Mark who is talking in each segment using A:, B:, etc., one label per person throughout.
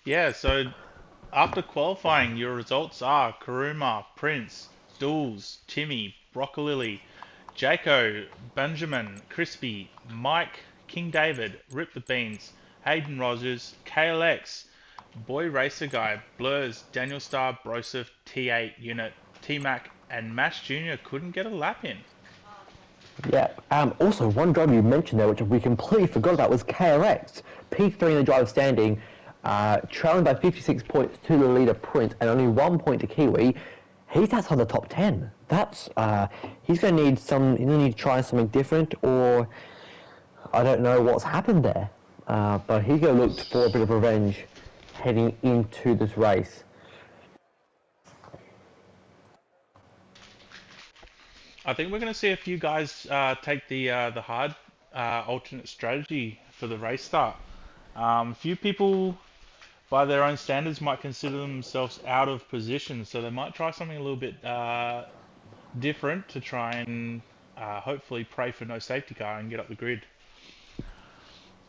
A: Yeah, so after qualifying, your results are Karuma, Prince, Dools, Timmy, Broccolilly, Jaco, Benjamin, Crispy, Mike, King David, Rip the Beans, Hayden Rogers, KLX, Boy Racer Guy, Blurs, Daniel Star, Broseph, T8 Unit, T-Mac, and Mash Jr. couldn't get a lap in.
B: Yeah. Also, one driver you mentioned there, which we completely forgot about, was KLX. P3 in the driver standing, trailing by 56 points to the leader Prince, and only 1 point to Kiwi. He's outside the top 10. That's he's going to need some. He's going to need to try something different, or I don't know what's happened there. But he's going to look for a bit of revenge heading into this race.
A: I think we're going to see a few guys take the hard alternate strategy for the race start. A few people, by their own standards, might consider themselves out of position, so they might try something a little bit different to try and hopefully pray for no safety car and get up the grid.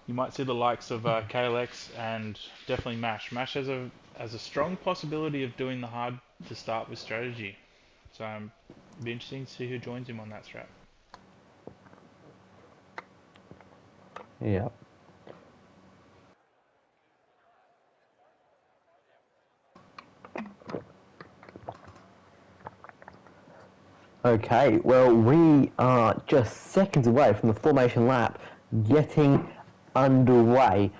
A: You might see the likes of KLX and definitely Mash. Mash has a strong possibility of doing the hard to start with strategy. So it'll be interesting to see who joins him on that strat.
B: Yeah. Okay, well, we are just seconds away from the formation lap getting underway.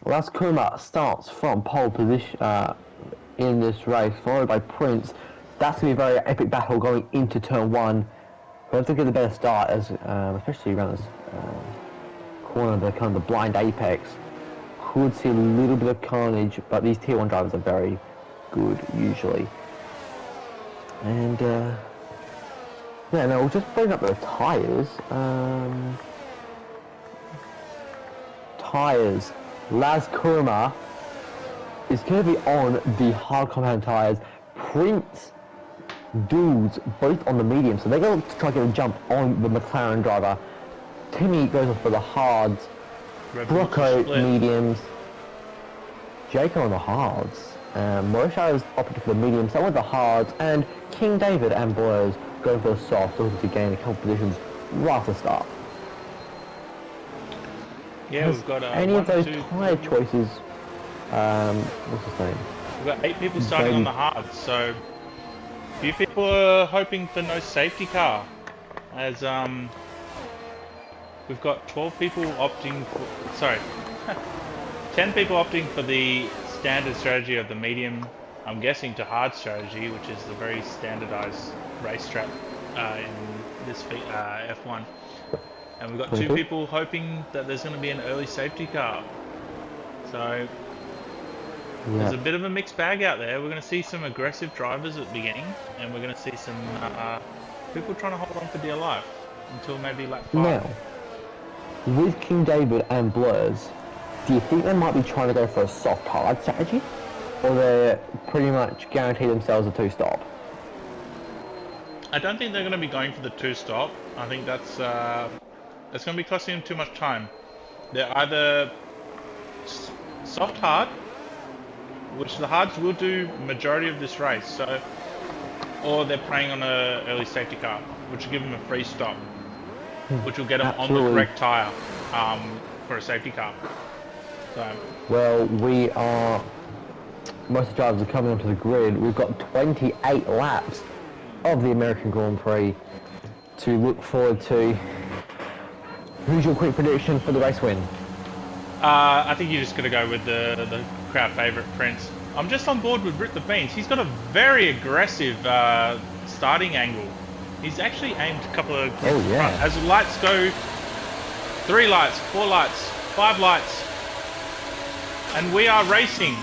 B: Ras Kumar starts from pole position in this race, followed by Prince. That's going to be a very epic battle going into turn one. We have to get a better start, as especially around this corner, the kind of the blind apex. Could see a little bit of carnage, but these tier 1 drivers are very good usually. And yeah, no, we'll just bring up the tyres. Tyres. Laz Kurma is going to be on the hard compound tyres. Prince, Dudes, both on the medium, so they're going to try to get a jump on the McLaren driver. Timmy goes off for the hards. Brocco, mediums. Jacob on the hards. Moshe has opted for the mediums, so with the hards, and King David and Blurs going for the soft, looking to gain a couple positions right at the start.
A: Yeah, we've got
B: any of those tyre choices. What's his name?
A: We've got 8 people starting on the hards, so a few people are hoping for no safety car, as we've got 12 people opting for, sorry, 10 people opting for the standard strategy of the medium, I'm guessing to hard strategy, which is the very standardized race strat in this F1. And we've got 2 people hoping that there's going to be an early safety car. So there's a bit of a mixed bag out there. We're going to see some aggressive drivers at the beginning, and we're going to see some people trying to hold on for dear life until maybe lap 5.
B: Now, with King David and Blurs, do you think they might be trying to go for a soft hard strategy? Or they're pretty much guarantee themselves a 2-stop?
A: I don't think they're going to be going for the 2-stop. I think that's going to be costing them too much time. They're either soft hard, which the hards will do majority of this race, so, or they're preying on a early safety car, which will give them a free stop, which will get them on the correct tyre for a safety car. So,
B: well, most of the drivers are coming onto the grid. We've got 28 laps of the American Grand Prix to look forward to. Who's your quick prediction for the race win?
A: I think you're just going to go with the crowd favourite, Prince. I'm just on board with Rip the Beans. He's got a very aggressive starting angle. He's actually aimed a couple of...
B: Oh, yeah.
A: As the lights go, 3 lights, 4 lights, 5 lights. And we are racing.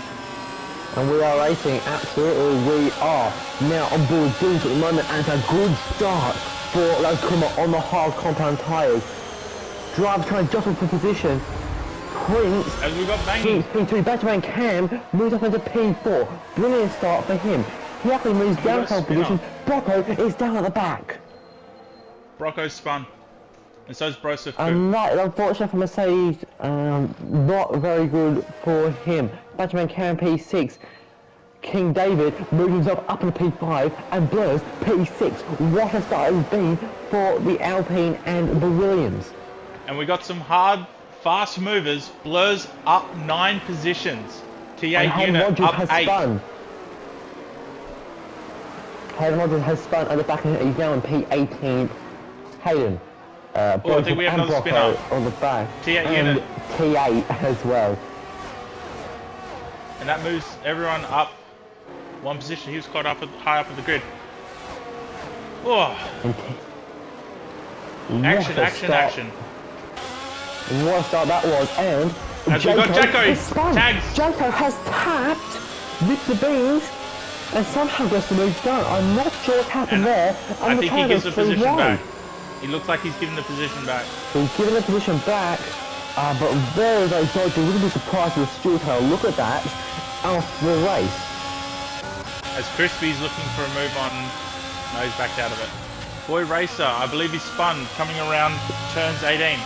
B: And we are racing, absolutely we are. Now on board with Dunes at the moment, and it's a good start for Laz Kuma on the hard compound tyres. Driver trying to jump for position. Prince,
A: as we got banging.
B: P3, Batman Cam moves up into P4. Brilliant start for him. He actually moves down to position. Brocco is down at the back.
A: Brocco spun. And so is Broseph.
B: And that, unfortunately for Mercedes, not very good for him. Benjamin Cam P6. King David moves himself up into P5 and Blurs P6. What a start it's been for the Alpine and the Williams.
A: And we got some hard, fast movers. Blurs up 9 positions. T8
B: Hayden
A: unit
B: Rogers
A: up
B: has
A: 8.
B: spun. Hayden Rogers has spun at the back and he's now in P18. Hayden.
A: I think we have another spin up
B: on the back.
A: T8
B: and
A: unit.
B: T8 as well.
A: And that moves everyone up 1 position. He was caught up high up at the grid. Oh, action, action, action.
B: What a start that was, and
A: as we got Jacko
B: tags. Jacko has tapped with the beans and somehow gets the move done. I'm not sure what happened there.
A: I think he gives the position back. He looks like he's giving the position back.
B: He's giving the position back, but very, very dodgy. Wouldn't be surprised if the steward had a look at that after the race.
A: As Crispy's looking for a move on, no, he's backed out of it. Boy Racer, I believe he's spun, coming around turns 18.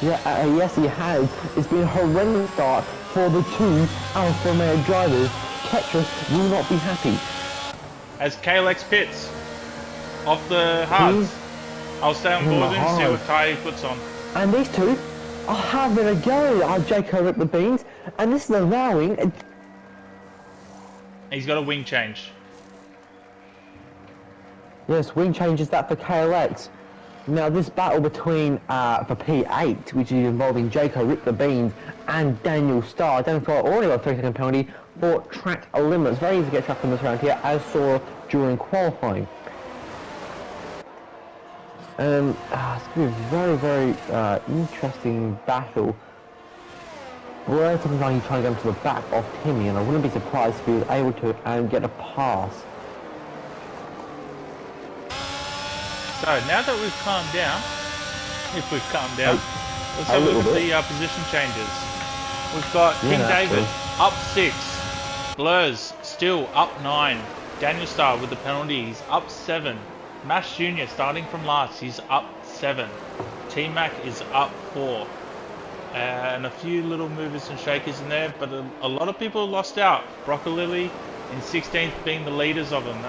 B: Yeah, yes he has. It's been a horrendous start for the 2 Alfa Romeo drivers. Tetris will not be happy.
A: As Kalex pits off the hards. I'll stay on board and see what tyre he puts on.
B: And these two are having a go at Jayco at the beans, and this is allowing.
A: He's got a wing change.
B: Yes, wing change is that for KLX. Now this battle between for P8, which is involving Jayco Rip the Beans and Daniel Starr. Daniel Starr already got a 3-second penalty for track limits. Very easy to get track limits around here, as saw during qualifying. It's going to be a very, very interesting battle. We're sometimes trying to go to the back of Timmy, and I wouldn't be surprised if he was able to get a pass.
A: So now that we've calmed down, if we've calmed down, let's have a look at the position changes. We've got King David up 6, Blurs still up 9, Daniel Starr with the penalty, he's up 7. Mash Jr. starting from last, he's up 7. T-Mac is up 4. And a few little movers and shakers in there, but a lot of people lost out. Broccolilli in 16th being the leaders of them,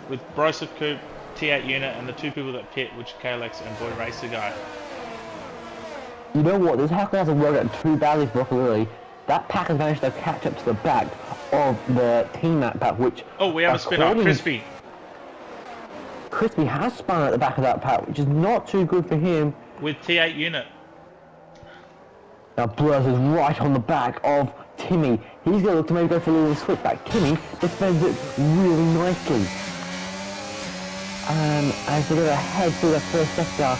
A: with Broseph Coupe, T8 unit, and the 2 people that pit, which KLX and Boy Racer guy.
B: You know what, this hacker hasn't worked out too badly for Broccolilli. That pack has managed to catch up to the back of the T-Mac pack, which...
A: Oh, we have a spin-off, Crispy.
B: Crispy has spun at the back of that pack, which is not too good for him.
A: With T8 unit.
B: Now Blurs is right on the back of Timmy. He's going to look to maybe go for a little switch back. Timmy defends it really nicely. As they go ahead through the first sector,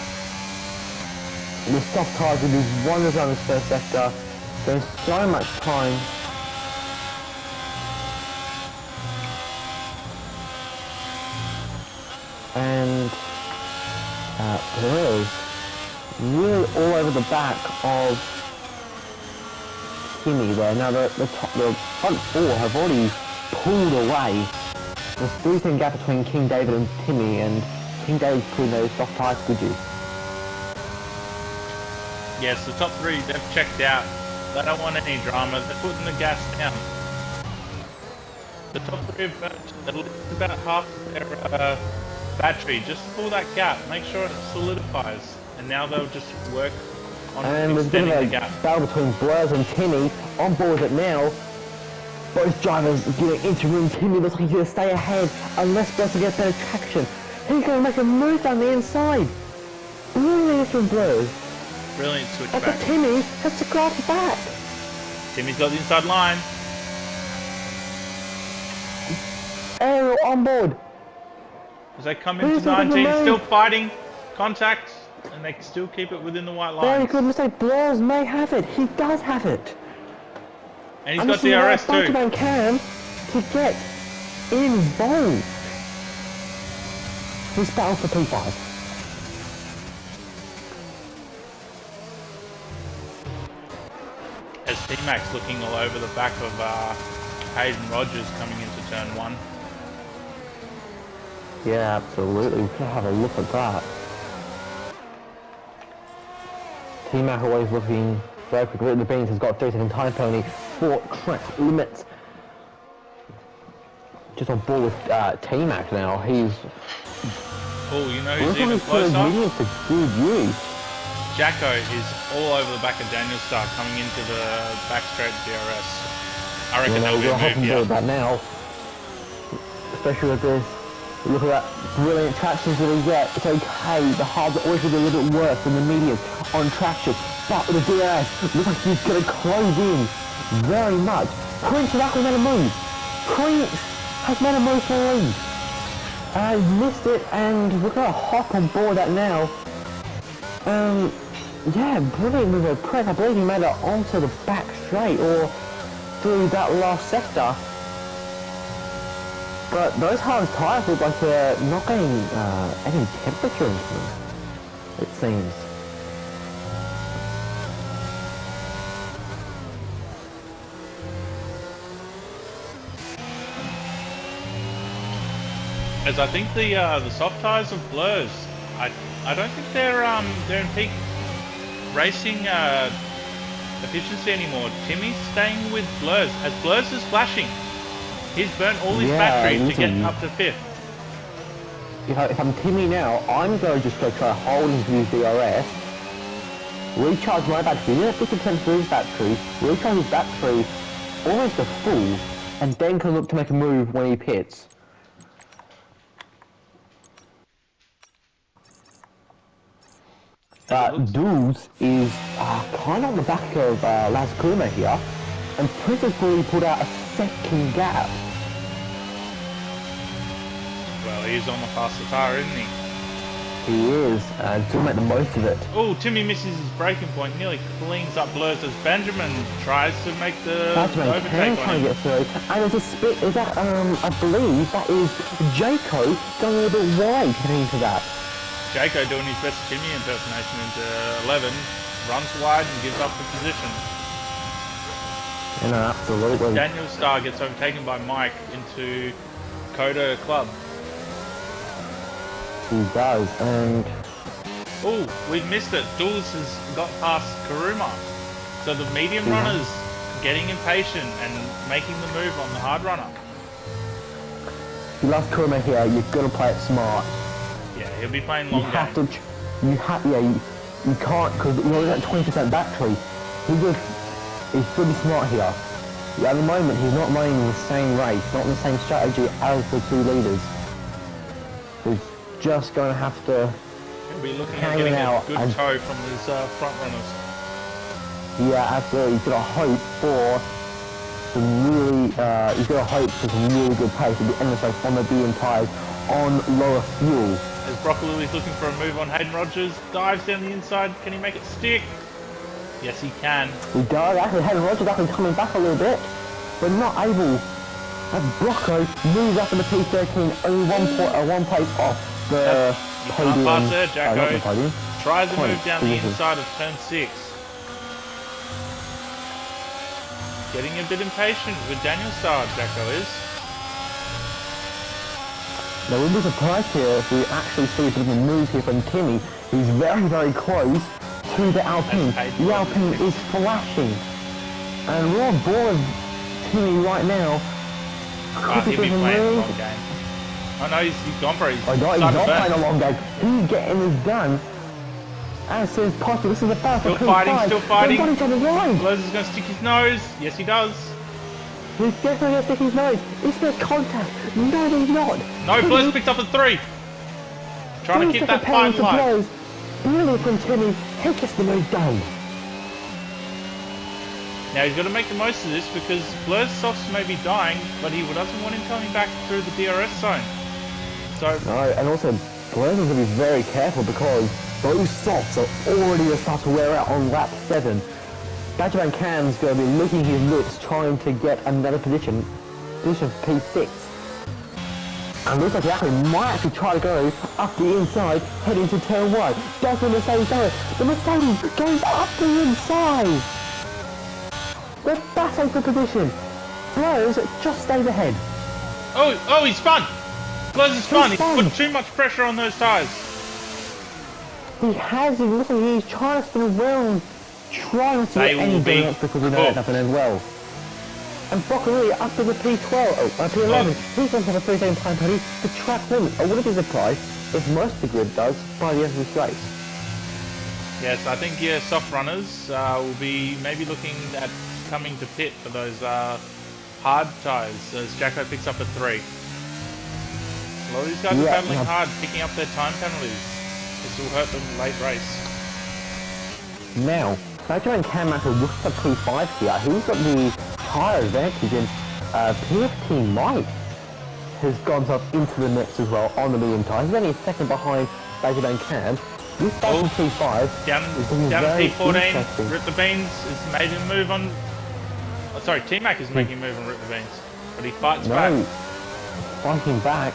B: the soft tires will do wonders on this first sector. There's so much time. And Blurs really all over the back of Timmy there. Now the front 4 have already pulled away. There's 3-second gap between King David and Timmy, and King David's putting those soft tires, could you?
A: Yes, the top 3, they've checked out. They don't want any drama, they're putting the gas down. The top 3 have burnt at least about half of their battery, just for that gap, make sure it solidifies. And now they'll just work on extending the gap.
B: Battle between Blurs and Timmy, on board it now. Both drivers getting into room. Timmy looks like he's going to stay ahead unless Blurs gets better traction. He's going to make a move down the inside. Brilliant from Blurs.
A: Brilliant switch
B: but
A: back.
B: Timmy has to grab the back.
A: Timmy's got the inside line.
B: Ariel on board.
A: As they come into 19, still fighting contact, and they still keep it within the white lines.
B: Very good mistake. Blurs may have it. He does have it.
A: And he's got DRS too.
B: And can to get involved. This battle for P5.
A: As T-Mac's looking all over the back of Hayden Rogers coming into turn 1.
B: Yeah, absolutely. We can have a look at that. T-Mac always looking Very quickly, the Beans has got 3-second time penalty for track limits. Just on board with T-Mac now. He's...
A: Oh, you know who's even closer?
B: Medium for good use.
A: Jacko is all over the back of Daniel Star coming into the back straight DRS. I reckon that'll be a move here.
B: That now. Especially with this. Look at that brilliant traction that we get. It's okay. The hards are always going to be a little bit worse than the medium on traction. But with the DRS, looks like he's going to close in very much. Prince has actually made a move. Prince has made a move for the lead. Missed it, and we're going to hop on board that now. Yeah, brilliant move of Prince. I believe he made it onto the back straight or through that last sector. But those hard tyres look like they're not getting any temperature into them, it seems.
A: As I think the soft tyres of Blurs, I don't think they're in peak racing efficiency anymore. Timmy's staying with Blurs as Blurs is flashing. He's burnt all his battery to get up to 5th.
B: If I'm Timmy now, I'm going to just go try holding to his DRS, recharge my battery, get 50% for his battery, recharge his battery almost to full, and then can look to make a move when he pits. Dools is kind of on the back of Laz Kuma here, and Princess Bully pulled out a second gap.
A: Well, he's on the faster tyre, isn't he?
B: He is, and to make the most of it.
A: Oh, Timmy misses his braking point, nearly cleans up Blurs as Benjamin tries to make the overtake on him.
B: Get through. And there's a spit, is that, I believe that is Jaco going a little bit wide heading into that.
A: Jaco doing his best Timmy impersonation into 11, runs wide and gives up the position.
B: Yeah, no, absolutely.
A: Daniel Star gets overtaken by Mike into Coda Club.
B: He does, and...
A: Oh, we've missed it. Dools has got past Karuma. So the medium runner's getting impatient and making the move on the hard runner.
B: If you love Karuma here, you've got to play it smart.
A: Yeah, he'll be playing long game.
B: You can't, because you're only at 20% battery. He's got to be smart here. At the moment, he's not running the same race, not the same strategy as the two leaders. He's just going to have to
A: he'll be looking at getting a good tow from his front runners.
B: Yeah, absolutely. He's got to hope for some really, really good pace at the end of the race on the medium tyres on lower fuel.
A: As Broccoli's looking for a move on Hayden Rogers, dives down the inside. Can he make it stick? Yes, he can.
B: He does. Actually, Hayden Rogers actually coming back a little bit, but not able. As Brocco moves up in the P13, only one place off the podium.
A: You can't pass there, Jacko. Tries to move down the inside of turn 6. Getting a bit impatient with Daniel Star, Jacko is.
B: Now we'll be surprised here if we actually see a bit of a move here from Timmy. He's very, very close to the Alpine. The Alpine is flashing. And we're on board with Timmy right now.
A: He'll be playing a long game. Oh no, he's gone for it.
B: He's not playing a long game. He's getting this done as soon as possible. This is the first.
A: Still fighting. Blurs is going to stick his nose. Yes, he does.
B: He's definitely going to stick his nose. Is there contact? No, there's not.
A: No, Blurs picked up a 3. Trying to keep that time alive.
B: Brilliant from Timmy. He gets the move done.
A: Now he's got to make the most of this because Blur's softs may be dying, but he doesn't want him coming back through the DRS zone. So
B: no, and also Blur's going to be very careful because those softs are already starting to wear out on lap 7. Badgerman Cam's going to be licking his lips trying to get another position for P6. And looks like he actually might actually try to go up the inside, heading to turn 1. Does the Mercedes do it? The Mercedes goes up the inside! They're battling for position. Blurs just stays ahead.
A: Oh, he spun! Blurs is spun. He's put too much pressure on those tyres.
B: He has, looks like he's trying to spin around trying to
A: They
B: get any
A: will be
B: donuts because we know that doesn't end well. And Broccoli up to the P11, he's going to have a 3-second time penalty to track limit. I wouldn't be surprised if most of the grid does by the end of this race.
A: Yes, I think your soft runners will be maybe looking at coming to pit for those hard tyres as Jacko picks up a 3. A lot of these guys are battling hard, picking up their time penalties. This will hurt them late race.
B: Now, Benjamin Cam-Macker looks at P5 here. He's got the tyre advantage, and PFT Mike has gone up into the mix as well on the medium tyre. He's only a second behind Benjamin Cam. This back in P5
A: down P14, Rip the Beans is making a move on... Oh, sorry, T-Mac is making a move on Rip the Beans, but he fights back.
B: Fighting back.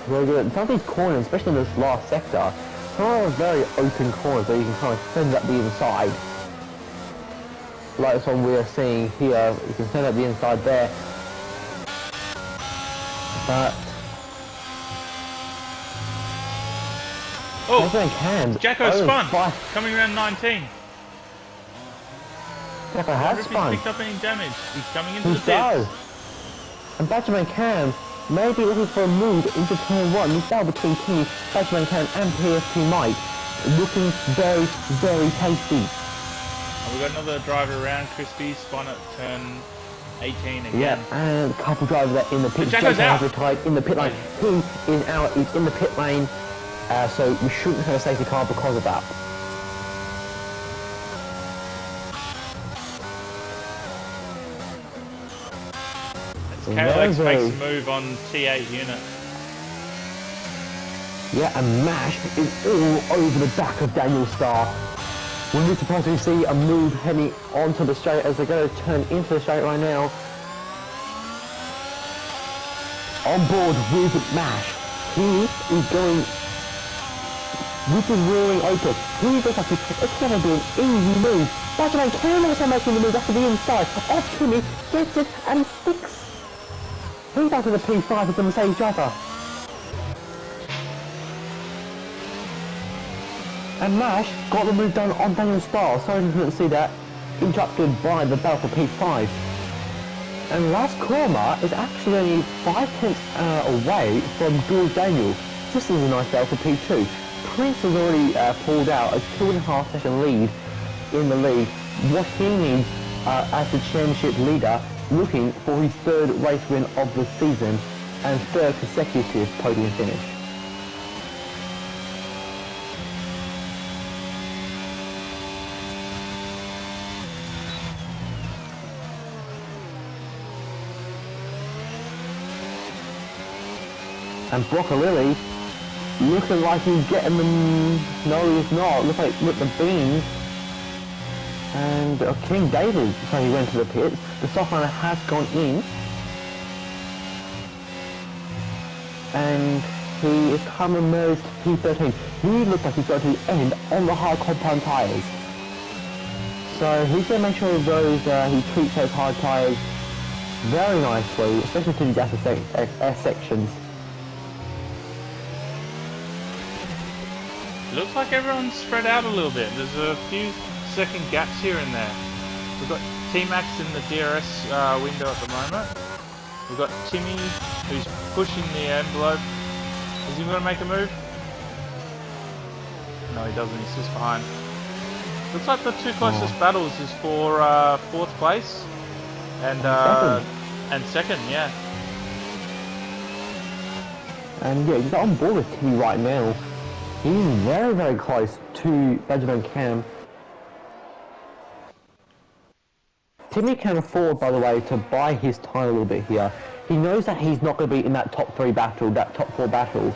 B: Very good. Some of these corners, especially in this last sector, some are very open corners where you can kind of send up the inside. Like this one we are seeing here, you can send up the inside there. But...
A: Oh! Jacko spun! Coming around 19.
B: Jacko has spun.
A: He's picked up any damage. He's coming into the pits.
B: And Benjamin Cam may be looking for a move into turn 1. This battle between Timmy, Benjamin Cam and PFT Mike looking very, very tasty.
A: And we've got another driver around. Crispy spun at turn 18 again.
B: Yeah, and a couple drivers that in the pit.
A: Jacko's out.
B: Retired in the pit lane. He is out. He's in the pit lane. So we shouldn't have a safety car because of that.
A: KLX makes a move on T8 unit.
B: Yeah, and Mash is all over the back of Daniel Starr. Wouldn't be surprised to see a move heading onto the straight as they're going to turn into the straight right now. On board with Mash. He is going with the rearing open. He looks like it's going to be an easy move. Benjamin Cam also making the move after the inside. Off Timmy, gets it and sticks. He's out to the P5 with the Mercedes driver. And Mash got the move done on Daniel Starr. Sorry you couldn't see that. Interrupted by the battle for P5. And Last Korma is actually only 5/10 away from George Daniel. This is a nice battle for P2. Prince has already pulled out a 2.5 second lead in the lead. What he needs as the championship leader, looking for his 3rd race win of the season and 3rd consecutive podium finish. And Broccolilli looking like he's getting them. No, he's not. Looks like with the Beans. And King David, so he went to the pits. The soft runner has gone in. And he is coming merged P13. He looks like he's going to the end on the hard compound tyres. So he's going to make sure of those, he treats those hard tyres very nicely, especially to these S sections.
A: Looks like everyone's spread out a little bit. There's a few second gaps here and there. We've got T-Max in the DRS window at the moment. We've got Timmy who's pushing the envelope. Is he going to make a move? No, he doesn't. He's just behind. Looks like the two closest battles is for 4th place and second, yeah.
B: And yeah, he's on board with Timmy right now. He's very, very close to Benjamin Cam. Timmy can afford, by the way, to buy his time a little bit here. He knows that he's not going to be in that top 3 battle, that top 4 battle.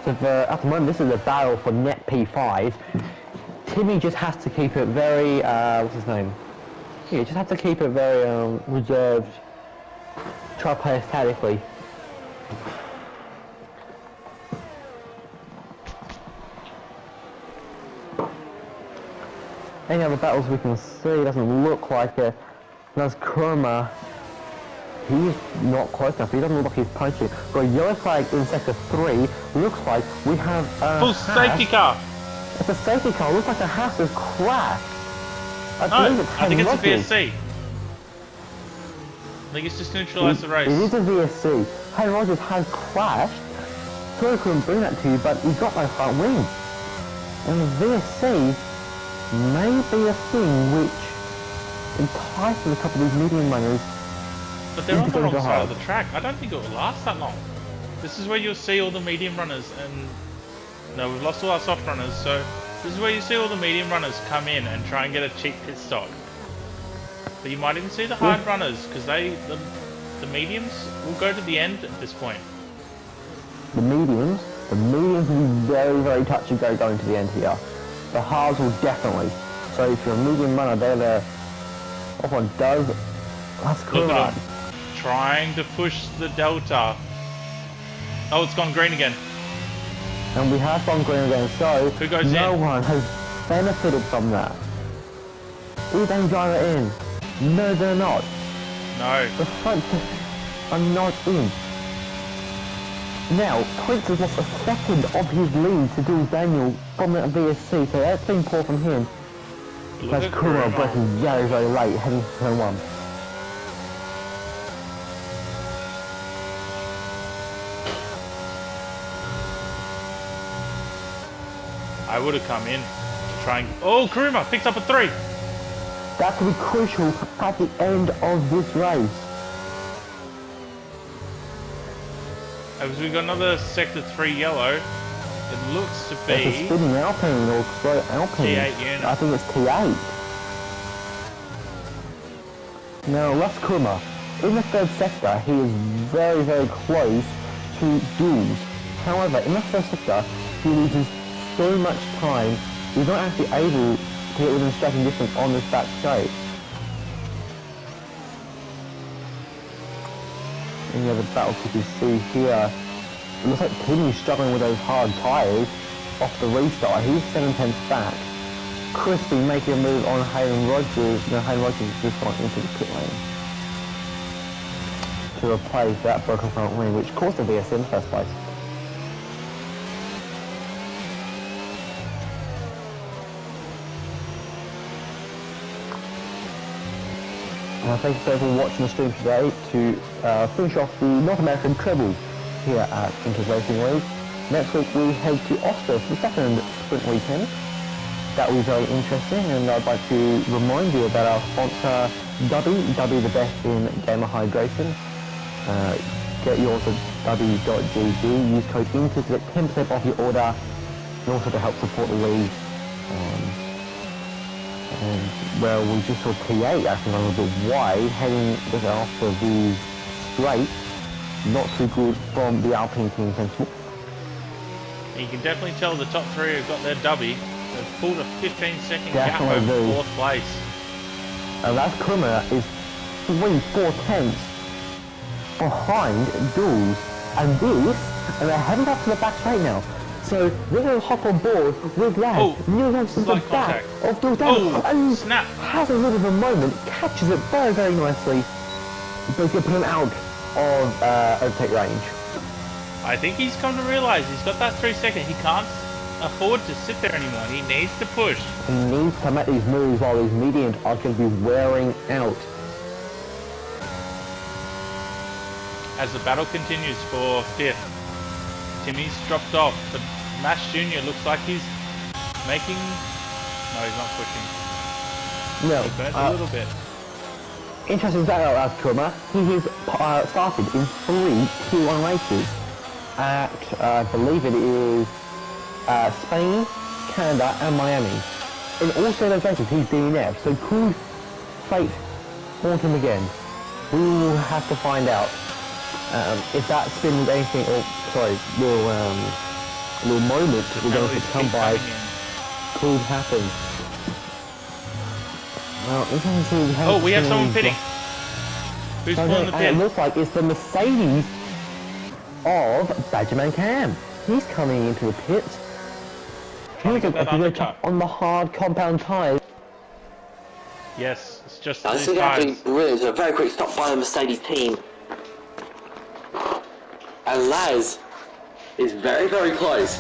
B: So at the moment, this is a battle for net P5. Timmy just has to keep it very, what's his name? Yeah, just have to keep it very reserved. Try to play aesthetically. Any other battles we can see, doesn't look like it. There's Kurma. He's not close enough. He doesn't look like he's punching. Got a yellow flag in sector 3. Looks like we have a
A: full safety car.
B: It's a safety car. Looks like the house is crashed. I
A: No,
B: believe it's
A: I think
B: Henry
A: it's a
B: Rogers.
A: VSC. I think it's just neutralised the race.
B: It is a VSC. Henry Rogers has crashed. Sorry I couldn't bring that to you, but he's got no front wing. And the VSC may be a thing which entices a couple of these medium runners.
A: But they're on the wrong
B: Into
A: side of
B: hard.
A: the track. I don't think it will last that long. This is where you'll see all the medium runners and... No, we've lost all our soft runners, so... This is where you see all the medium runners come in and try and get a cheap pit stop. But you might even see the hard runners, because the mediums will go to the end at this point.
B: The mediums will be very, very touch and go going to the end here. The hards will definitely. So if you're a medium runner, they're there. Off one does. That's cool.
A: Look at them. Trying to push the delta. Oh, it's gone green again.
B: And we have gone green again, so
A: Who goes
B: no
A: in?
B: one has benefited from that. Is Driver in? No, they're not.
A: No.
B: The front are not in. Now, Prince has lost a second of his lead to Jules Daniel from that VSC, so that's been poor from him.
A: Look
B: That's
A: at
B: Kuma
A: Kuruma.
B: breaking very, very late, heading to turn one.
A: I would have come in to try and... Oh, Kuruma picked up a 3.
B: That could be crucial at the end of this race.
A: As we got another sector 3 yellow. It looks to
B: It's a
A: be...
B: spinning Alpine or slow Alpine.
A: T8 unit.
B: I think it's T8. Now, Russ Kuma, in the third sector, he is very, very close to Jules. However, in the first sector, he loses so much time, he's not actually able to get within striking distance on this back straight. Any other battles you can see here? It looks like Timmy's struggling with those hard tyres off the restart. He's 7/10 back. Crispy making a move on Hayden Rogers. No, Hayden Rogers has just gone into the pit lane to replace that broken front wing, which caused the VS in the first place. Thank you so much for watching the stream today to finish off the North American treble here at Inters Racing League. Next week we head to Austria for the second sprint weekend. That will be very interesting, and I'd like to remind you about our sponsor Dubby the best in gamer hydration. Get yours at dubby.gg, use code INTER to get 10% off your order, and also to help support the league. And well, we just saw T8 actually a little bit wide, heading just after the straight. Not too good from the Alpine team potential.
A: You can definitely tell the top 3 have got their dubby. They've pulled a 15-second gap
B: Definitely
A: over
B: do.
A: 4th place.
B: And that Kuma is 3/4 tenths behind Jules. And they're heading up to the back straight now. So they're going to hop on board with that.
A: Oh,
B: Neil Johnson to the
A: slight
B: back
A: contact.
B: of Jules Daniel.
A: Oh,
B: And
A: snap.
B: has a little bit of a moment, catches it very, very nicely. But it's going to put him out of overtake range.
A: I think he's come to realise he's got that 3 second. He can't afford to sit there anymore. He needs to push.
B: He needs to make these moves while these mediums are going to be wearing out.
A: As the battle continues for 5th. Timmy's dropped off, but Mash Jr. looks like he's making... No, he's not pushing.
B: No,
A: He burnt a little bit.
B: interesting fact about Kuma. He has started in 3 Q1 races at, I believe it is Spain, Canada and Miami. In all 3 of those races he's DNF, so could fate haunt him again? We will have to find out. If that spin was anything, or sorry, little moment we're going to come by could happen. Well,
A: we have someone pitting. Who's pulling the
B: and it
A: pin?
B: looks like it's the Mercedes of Badgerman Cam. He's coming into the pits.
A: Trying to get that undercut.
B: On the hard compound tyres.
A: Yes, it's just
C: Now, this
A: two
C: is actually
A: tyres.
C: really a very quick stop by the Mercedes team. And Laz is very, very close.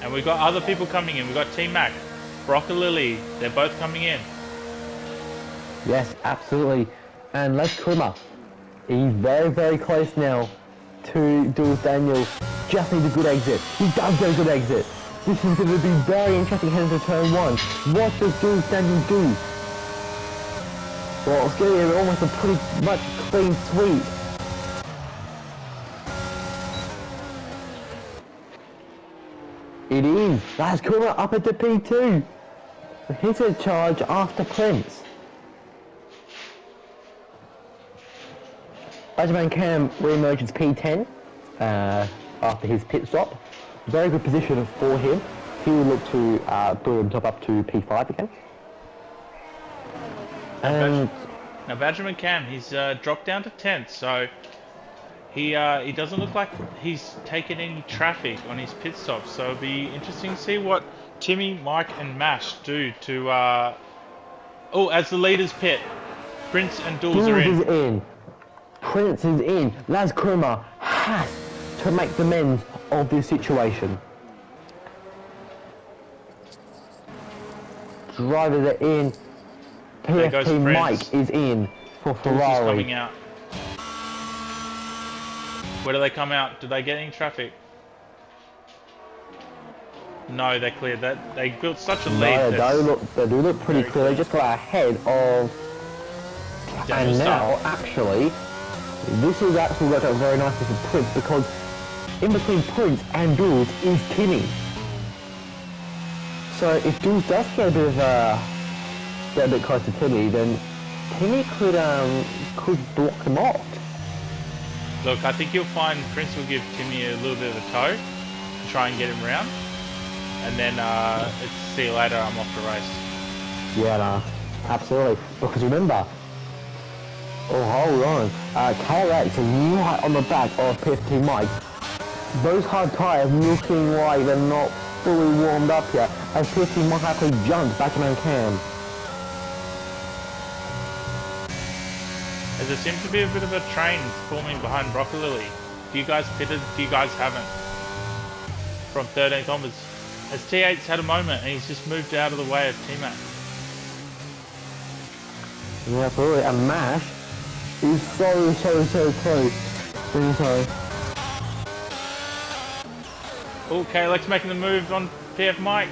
A: And we've got other people coming in. We've got Team Mac, Brock and Lily. They're both coming in.
B: Yes, absolutely. And Les Krummer, he's very, very close now to Jules Daniel. Just needs a good exit. He does get a good exit. This is going to be very interesting heading to turn 1. What does Jules Daniel do? Well, it's going to be almost a pretty much clean sweep. It is. Les Krummer up at the P2. He's in charge after Prince. Benjamin Cam re-emerges P10 after his pit stop. Very good position for him. He will look to build himself up to P5 again. And
A: now Benjamin Cam, he's dropped down to 10th, so he doesn't look like he's taken any traffic on his pit stop. So it'll be interesting to see what Timmy, Mike, and Mash do to. As the leaders pit, Prince and Duels are in.
B: Prince is in. Les Krummer has to make the amends of this situation. Drivers are in. PFT Mike is in for Ferrari.
A: Duels is coming out. Where do they come out? Do they get any traffic? No, they're clear. They built such a lead.
B: No, they do look pretty clear. They just got ahead of. And now, actually, this is actually worked out very nicely for Prince, because in between Prince and Jules is Timmy. So if Jules does get a bit close to Timmy, then Timmy could block him off.
A: Look, I think you'll find Prince will give Timmy a little bit of a tow to try and get him round, and then it's see you later. I'm off the race.
B: Yeah, no, absolutely. Because remember. Oh, hold on. KLX is right on the back of PFT Mike. Those hard tyres looking like they're not fully warmed up yet, as PFT Mike actually jumps back in Cam.
A: There seems to be a bit of a train forming behind Broccolilli. A few guys pitted, a few guys haven't. From 13th onwards. As T8's had a moment and he's just moved out of the way of T-Mac.
B: Yeah, absolutely. And Mash is so close. Really sorry.
A: Oh, KLX making the move on PF Mike.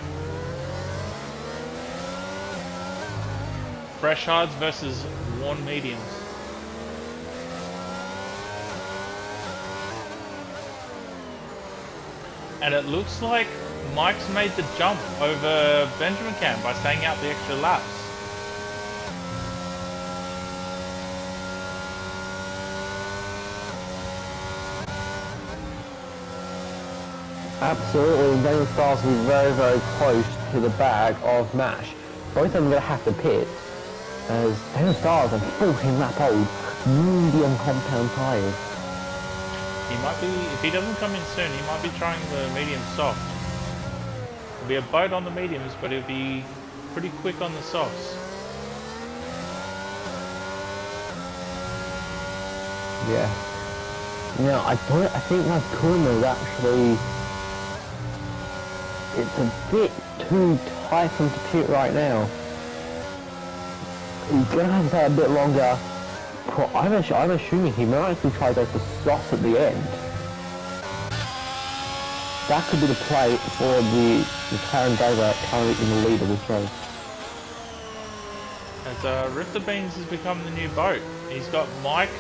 A: Fresh hards versus worn mediums. And it looks like Mike's made the jump over Benjamin Cam by staying out the extra laps.
B: Absolutely, Daniel Styles will be very close to the bag of Mash. Both of them are going to have to pit, as Daniel Styles are 14 lap old, medium compound tyres.
A: He might be, if he doesn't come in soon, he might be trying the medium soft. It'll be a boat on the mediums, but it'll be pretty quick on the softs.
B: Yeah. Now, I think that corner is actually, it's a bit too tight for him to pit right now. He's going to have to stay a bit longer. I'm assuming he might actually try to go for softs at the end. That could be the play for the McLaren driver currently in the lead of this race.
A: As Rifter Beans has become the new boat. He's got Mike,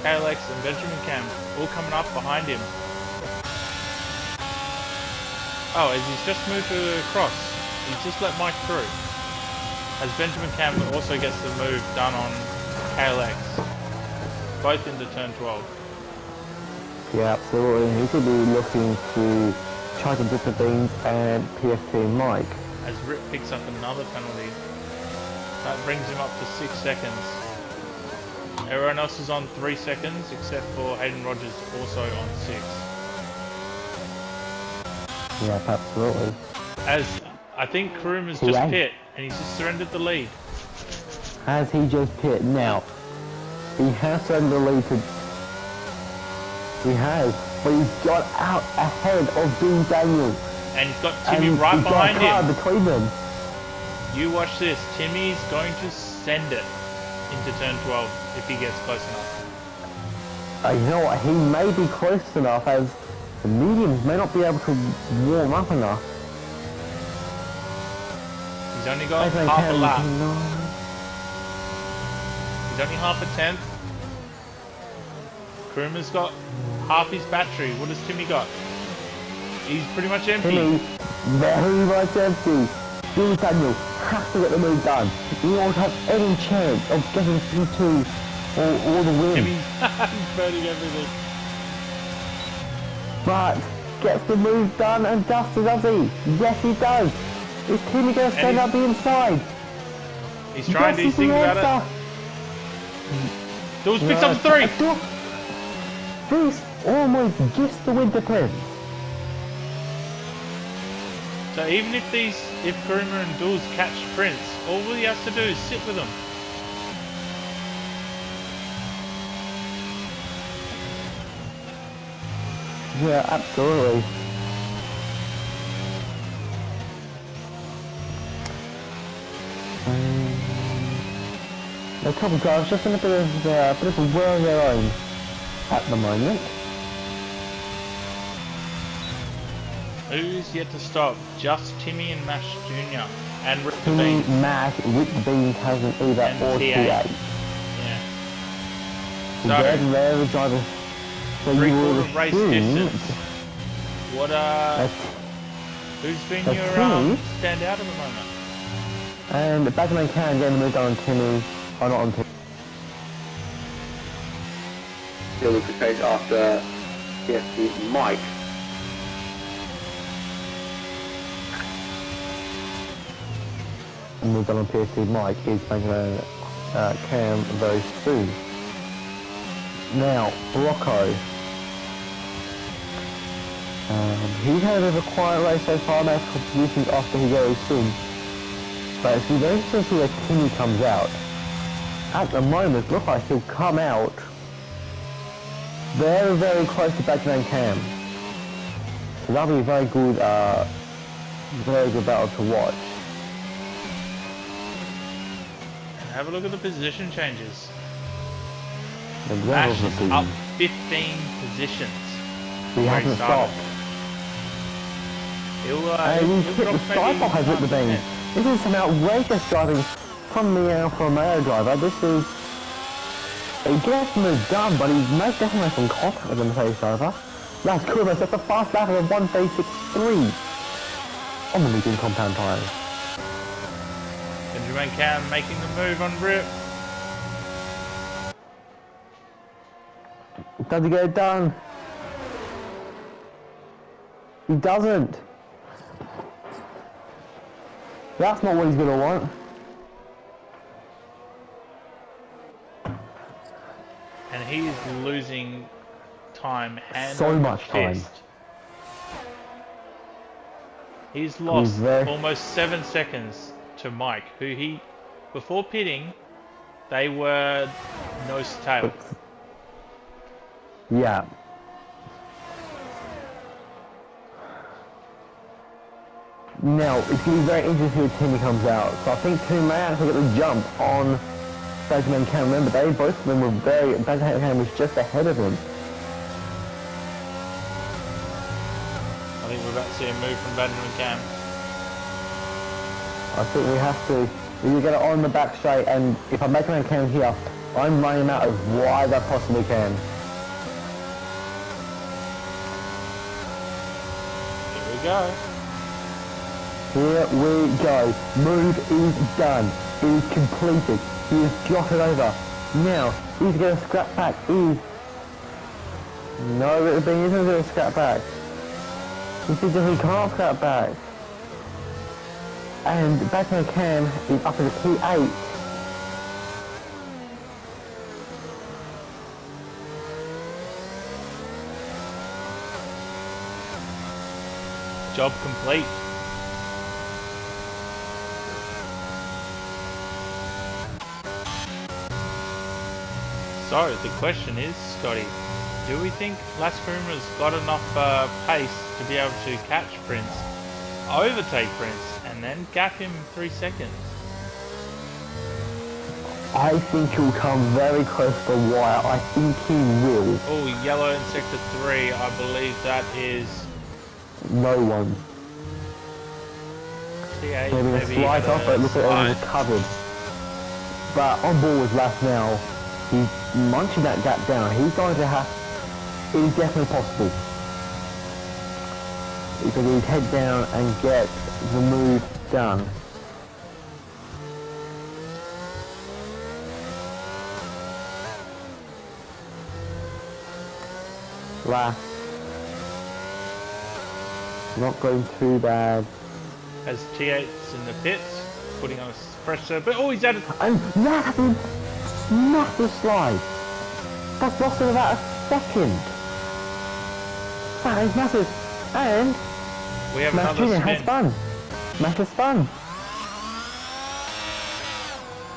A: KLX and Benjamin Cam all coming up behind him. Oh, as he's just moved across, he's just let Mike through. As Benjamin Cam also gets the move done on KLX. Both into turn 12.
B: Yeah, absolutely. He could be looking to try to dip the Beans and PFT Mike.
A: As Rip picks up another penalty. That brings him up to 6 seconds. Everyone else is on 3 seconds, except for Hayden Rogers, also on 6.
B: Yeah, absolutely.
A: As I think Kroom has just pit, and he's just surrendered the lead.
B: Has he just pit? Now, he has surrendered the lead to... He has, but he's got out ahead of Dean Daniel.
A: And he's got Timmy right behind him.
B: Between them.
A: You watch this. Timmy's going to send it. into turn 12 if he gets close enough.
B: You know what? He may be close enough as the mediums may not be able to warm up enough.
A: He's only got
B: Backman
A: half a
B: Cam,
A: lap.
B: no.
A: He's only half a tenth. Kruma's got half his battery. What does Timmy got? He's pretty much empty.
B: Timmy, very much empty. Jules Daniel has to get the move done. He won't have any chance of getting through or the win.
A: Timmy's burning everything.
B: But gets the move done and Dustin does he? Yes he does. Is Timmy going to stand up the inside?
A: He's trying to do things about it. Jules picks up 3.
B: This almost gets the win to Prince.
A: So even if Kuruma and Jules catch Prince, all he has to do is sit with them.
B: Yeah, absolutely. A couple guys just in a bit of a whirl of their own at the moment.
A: Who's yet to stop? Just Timmy and Mash Jr. and Rick the
B: Timmy,
A: Beans.
B: Matt, Rick the Beans hasn't either
A: And
B: or
A: TA.
B: TA.
A: Yeah.
B: They're the drivers. So you would
A: Three-quarter race
B: assume
A: distance. What
B: that
A: who's been
B: That's
A: your
B: Timmy.
A: stand out at the moment?
B: and Batman can get the move on Timmy, or not on Timmy.
C: Still looks the case after PFT Mike.
B: Moved on PST Mike is making a Cam very soon. Now, Rocco. He's had a bit of a quiet race so far, makes contributions after he goes soon. But it's very interesting to see where Timmy comes out. At the moment, look like he'll come out very, very close to Batman Cam. So that'll be a very good battle to watch.
A: Have a look at the position changes.
B: The
A: Mash
B: levels
A: is
B: of
A: up
B: the-
A: 15 positions.
B: He
A: where
B: hasn't
A: started.
B: stopped.
A: He'll
B: And he's hit
A: drop
B: the cycle has hit the beam.
A: 9%.
B: This is some outrageous driving from the Alfa Romeo driver. This is... He gets moved done, but he's most definitely made some contact with the Mercedes driver. That's cool, that's a fast lap of a 1.363 on the medium compound tyres.
A: Benjamin Cam making the move on Rip.
B: Does he get it done? He doesn't. That's not what he's going to want.
A: And he's losing time hand
B: So
A: over
B: much time.
A: fist. He's lost
B: very-
A: almost 7 seconds to Mike, who he, before pitting, they were nose to tail.
B: Yeah. Now, it's going to be very interesting when Timmy comes out. So I think Timmy may actually get the jump on Benjamin Cam. Remember, both of them were Benjamin Cam was just ahead of him.
A: I think we're about to see a move from Benjamin Cam.
B: I think we have to. We get it on the back straight, and if I make Benjamin Cam here, I'm running him out of wide I possibly can.
A: Here we go.
B: Here we go. Move is done. It is completed. He has got it over. Now, he's going to scrap back. No, but the thing isn't going to scrap back. He says that he can't scrap back. And Batman Cam is up in the P8.
A: Job complete. So the question is, Scotty, do we think Las Pumas got enough pace to be able to catch Prince, overtake Prince, and then gap him 3 seconds?
B: I think he'll come very close to the wire. I think he will.
A: Oh, yellow in sector 3. I believe that is
B: No one.
A: T8.
B: Maybe a slight off, but look at it, it was covered. But on board with last now, he's munching that gap down. He's going to have... It is definitely possible. Because he'd head down and get the move done. Last. Not going too bad.
A: As T8's in the pits, putting on a pressure, but oh, he's added.
B: And massive, massive slide. That's lost in about a second. That is massive. And
A: We have
B: Matt
A: another
B: Jr. has
A: spin.
B: fun. Matt has fun.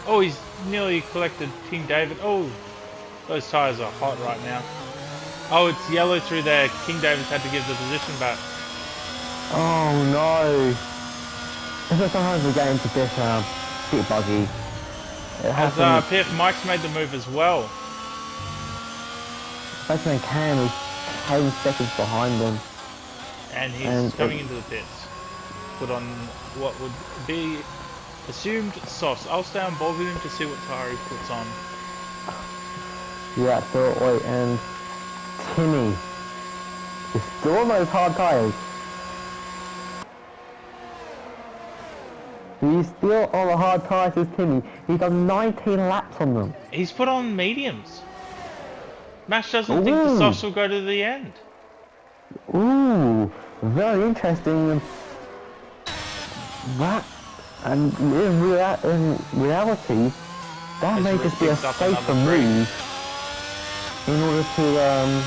A: Oh, he's nearly collected King David. Oh, those tyres are hot right now. Oh, it's yellow through there. King David's had to give the position back.
B: Oh no. Sometimes the game's a bit buggy. It
A: As
B: happens.
A: PF Mike's made the move as well.
B: Batsman Cam is 10 seconds behind them.
A: And he's
B: And,
A: coming into the pits. Put on what would be assumed softs. I'll stay on board with him to see what tyre he puts on.
B: Yeah, so wait, and Timmy is still on those hard tyres. He's still on the hard tyres as Timmy. He's done 19 laps on them.
A: He's put on mediums. Mash doesn't think the
B: Ooh.
A: softs will go to the end.
B: Ooh, very interesting. That, and in reality, that
A: As
B: may
A: Rick
B: just be a
A: picks up
B: safer
A: another three.
B: move in order to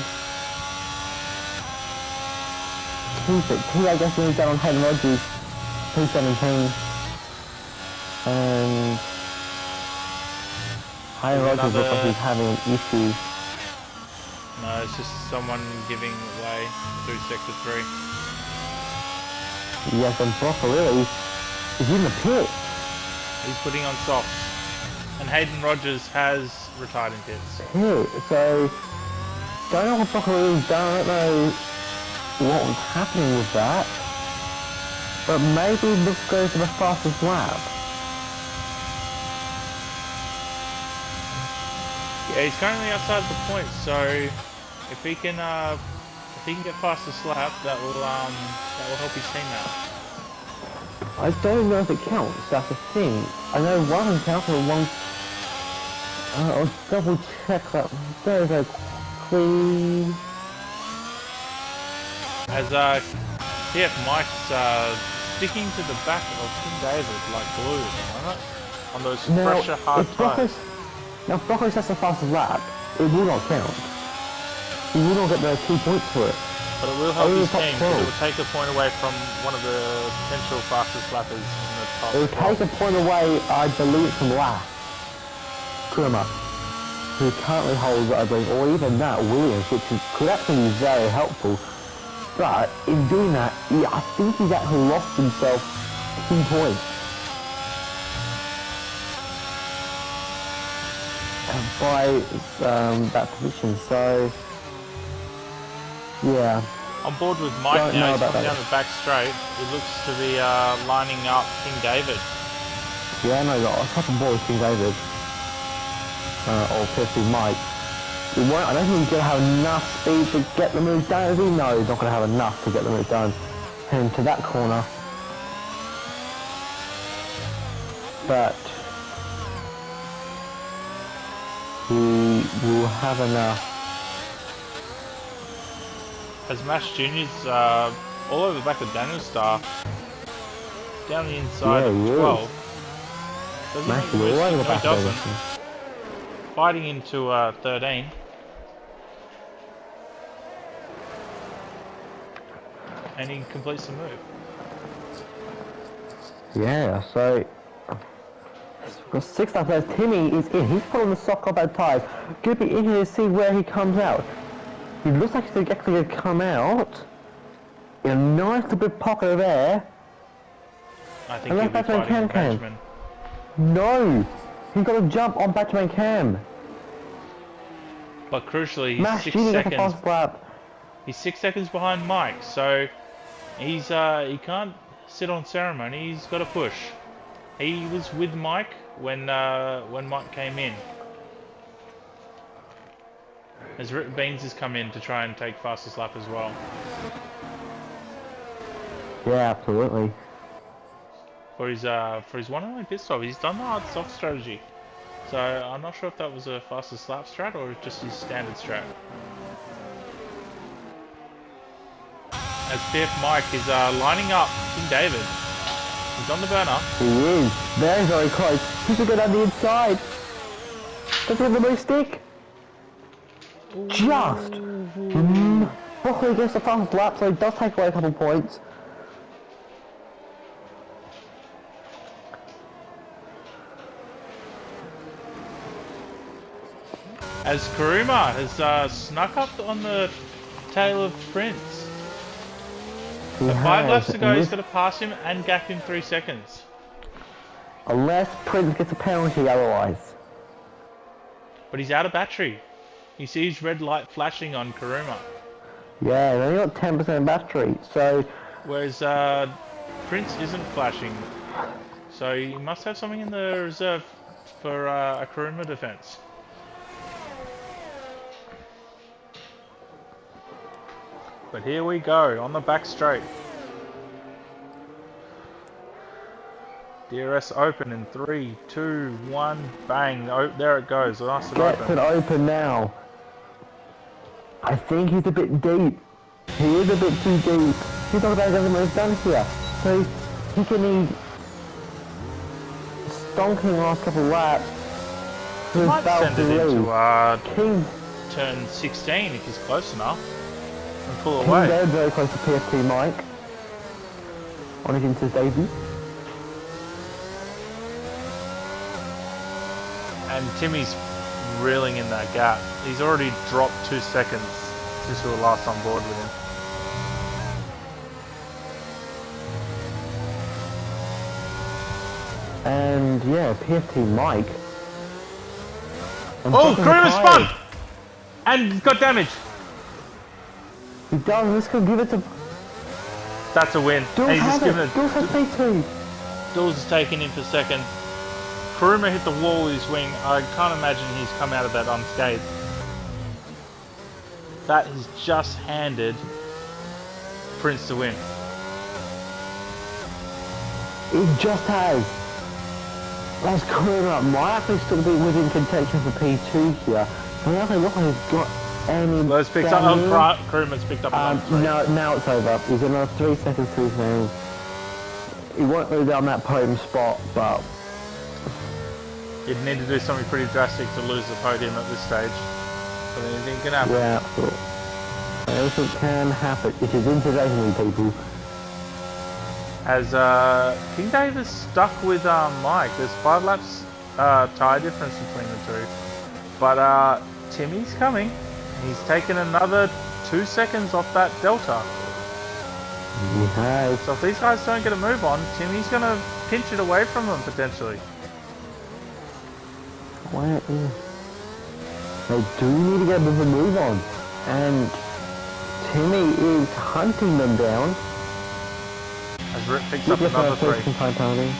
B: keep it. He, I guess, moved down on Hayden Rogers, 217, and Hayden
A: There's
B: Rogers looks like
A: another-
B: he's having an issue.
A: No, it's just someone giving way through sector 3.
B: Yes, and Broccolilli is in the pit.
A: He's putting on softs. And Hayden Rogers has retired in pits.
B: Pit, so don't know what Broccolilli's done. I don't know what was happening with that, but maybe let's go for the fastest lap.
A: Yeah, he's currently outside the point, so if he can get past the slap, that will help his team out.
B: I don't know if it counts. That's the thing. I know one can count, but one. I'll double check that very, very quickly.
A: As PF Mike's sticking to the back of King David like glue at the moment on those pressure hard tyres.
B: Now, if Brocco's that's the fastest lap, it will not count. He will not get the 2 points for it.
A: But it will help
B: Only
A: his
B: the top
A: team because
B: 12.
A: it will take a point away from one of the potential fastest lappers in the top
B: It will
A: 12.
B: take a point away, I believe, from last. Kuruma, who currently holds, I believe, or even that, Williams, which could actually be very helpful. But in doing that, I think he's actually lost himself 2 points. By that position, so yeah.
A: On board with Mike
B: Don't
A: now,
B: know
A: he's
B: about
A: coming
B: that.
A: down the back straight. He looks to be lining up King David.
B: Yeah, no, I top and ball with King David. Or Pissy Mike. It won't, I don't think he's going to have enough speed to get the move done, is he? No, he's not going to have enough to get the move done. Heading to that corner. But he will have enough.
A: As Mash Junior's all over the back of Daniel Star, down the inside
B: Yeah,
A: of
B: he is.
A: 12. Does he
B: Mash
A: make the
B: is all
A: moves?
B: over the
A: No,
B: back
A: he
B: of
A: doesn't.
B: everything.
A: Fighting into 13. And he completes the move.
B: Yeah, so for 6 laps left, Timmy is in. He's put on the sock off that tyre. Could be in here to see where he comes out. He looks like he's actually going to come out in a nice little bit pocket of air.
A: I think
B: And
A: he'll be
B: that's when
A: fighting the
B: Can-Can.
A: Benjamin.
B: No! He's got to jump on Batman Cam.
A: But crucially, he's
B: Mash
A: 6
B: Junior got the
A: seconds.
B: fast lap.
A: He's 6 seconds behind Mike, so he can't sit on ceremony. He's got to push. He was with Mike when Mike came in. As Rip Beans has come in to try and take fastest lap as well.
B: Yeah, absolutely.
A: For his one and only pit stop, he's done the hard soft strategy. So I'm not sure if that was a fastest lap strat or just his standard strat. As PF Mike is lining up King David. He's on the burner.
B: He is. Very, very close. He should go down the inside. Does he have the most stick? Just. Luckily gets the fastest lap, so he does take away a couple points.
A: As Kuruma has snuck up on the tail of Prince.
B: He
A: At 5 laps
B: has,
A: to go, he's got to pass him and gap him 3 seconds.
B: unless Prince gets a penalty otherwise.
A: But he's out of battery. He sees red light flashing on Kuruma.
B: Yeah, and only got 10% battery, so
A: Whereas Prince isn't flashing. So he must have something in the reserve for a Kuruma defense. But here we go, on the back straight. DRS open in 3, 2, 1, bang. Oh, there it goes, nice and
B: gets
A: open.
B: it open now. I think he's a bit deep. He is a bit too deep. He's not about to get the most done here. So he can need stonking last couple laps.
A: He
B: His
A: might
B: battle
A: send
B: to
A: it into
B: lead. King
A: turn 16 if he's close enough. And pull
B: King
A: away.
B: David very close to PFT Mike. On his into debut.
A: And Timmy's reeling in that gap. He's already dropped 2 seconds since we were last on board with him.
B: And yeah, PFT Mike. And
A: Oh,
B: taking the
A: Kuruma's
B: tires.
A: spun! And he's got damage.
B: He does, this could give it to
A: That's a win.
B: Jules
A: And he's
B: has
A: just
B: it.
A: given it.
B: Jules has P2.
A: Jules is taking him for second. Kuruma hit the wall with his wing. I can't imagine he's come out of that unscathed. That has just handed Prince the win.
B: It just has. That's Kuruma might actually still be within contention for P2 here. But I don't look like he's got any
A: Let's pick up.
B: damage.
A: Oh, Kuruma's picked up another 3.
B: No, now it's over. He's got another 3 seconds to his name. He won't lose on that podium spot, but
A: You'd need to do something pretty drastic to lose the podium at this stage. But anything can happen.
B: yeah, anything can happen. It is internationally, people.
A: As King Davis stuck with Mike. There's 5 laps tyre difference between the two. But Timmy's coming. He's taken another 2 seconds off that delta.
B: He has.
A: So if these guys don't get a move on, Timmy's going to pinch it away from them potentially.
B: Where is... They do need to get a bit of a move on. And Timmy is hunting them down.
A: As Rip picks
B: Look
A: up
B: at
A: another
B: that first
A: 3.
B: time penalty.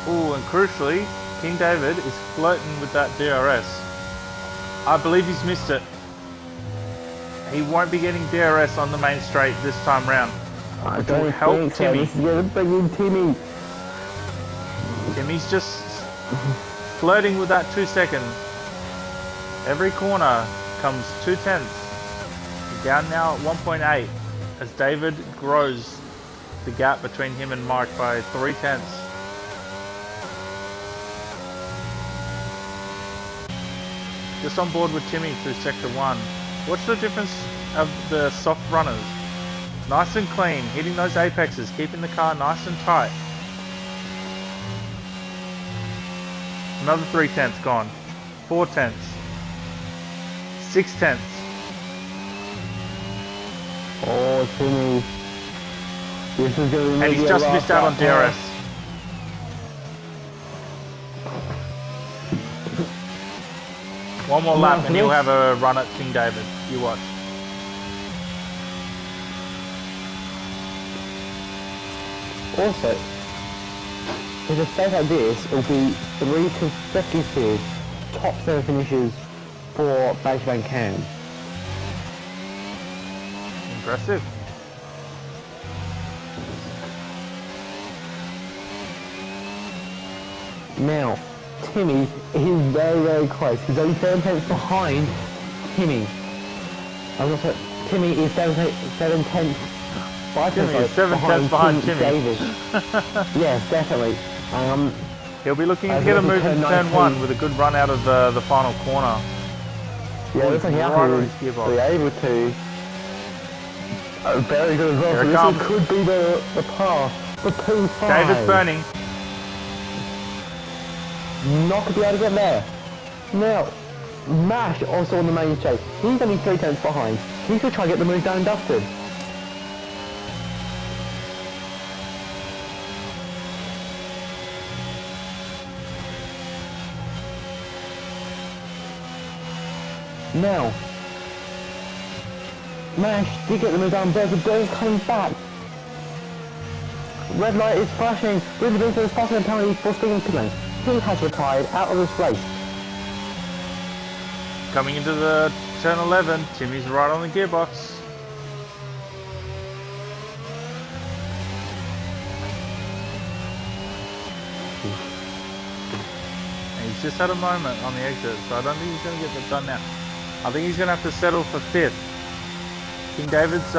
A: Ooh, and crucially, King David is flirting with that DRS. I believe he's missed it. He won't be getting DRS on the main straight this time round.
B: I
A: Which will
B: don't
A: help
B: think so.
A: Timmy.
B: This is going to bring in Timmy.
A: Timmy's just flirting with that 2 seconds. Every corner comes 2/10. Down now at 1.8 as David grows the gap between him and Mike by 3/10. just on board with Timmy through Sector 1. Watch the difference of the soft runners. Nice and clean, hitting those apexes, keeping the car nice and tight. Another 3/10 gone. 4/10. 6/10.
B: Oh, Timmy. This is going to
A: And he's just missed out on DRS. One more lap and he'll have a run at King David. You watch.
B: Also, if it stays like this, it'll be 3 consecutive top 7 finishes for Basebank Cam.
A: Impressive.
B: Now, Timmy is very, very close. He's only 7 tenths behind Timmy. I'm not sure. Timmy is 7 tenths.
A: Timmy is 7 tenths behind
B: King
A: Timmy.
B: David. Yes, definitely.
A: He'll be looking to get a move in turn 1 with a good run out of the final corner.
B: Yeah, looks like
A: Right
B: Yahoo
A: on
B: will
A: his gearbox.
B: be able to. Very good as well.
A: Here it
B: So
A: comes.
B: this could be the path for P5.
A: David's burning.
B: Not going to be able to get there. Now, Mash also on the main chase. He's only 3 tenths behind. He's going to try and get the move down and dusted. Now, Mash did get the move down, but the Burns coming back. Red light is flashing. With the Vincent is passing the penalty for speeding pit lane. He has retired out of this race.
A: Coming into the turn 11, Timmy's right on the gearbox. And he's just had a moment on the exit, so I don't think he's going to get that done now. I think he's going to have to settle for 5th. King David's